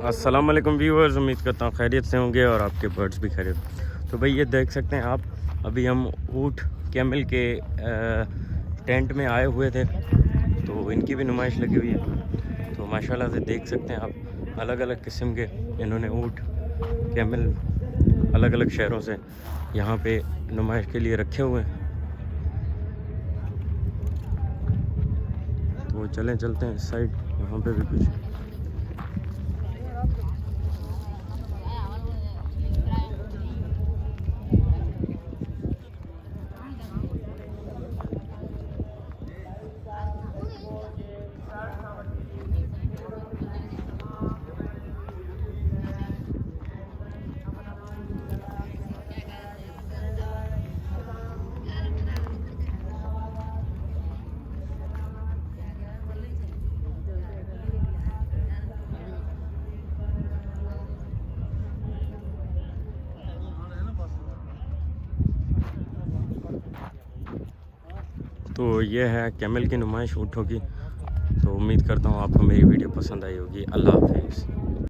अस्सलाम वालेकुम व्यूअर्स, उम्मीद करता हूँ खैरियत से होंगे और आपके बर्ड्स भी खैरियत। तो भाई ये देख सकते हैं आप, अभी हम ऊँट कैमल के टेंट में आए हुए थे, तो इनकी भी नुमाइश लगी हुई है। तो माशाल्लाह से देख सकते हैं आप, अलग अलग किस्म के इन्होंने ऊँट कैमल अलग अलग शहरों से यहाँ पे नुमाइश के लिए रखे हुए हैं। तो चलते हैं इस साइड, वहाँ पे भी कुछ तो ये है कैमल की नुमाइश ऊँटों की। तो उम्मीद करता हूँ आपको मेरी वीडियो पसंद आई होगी। अल्लाह हाफिज़।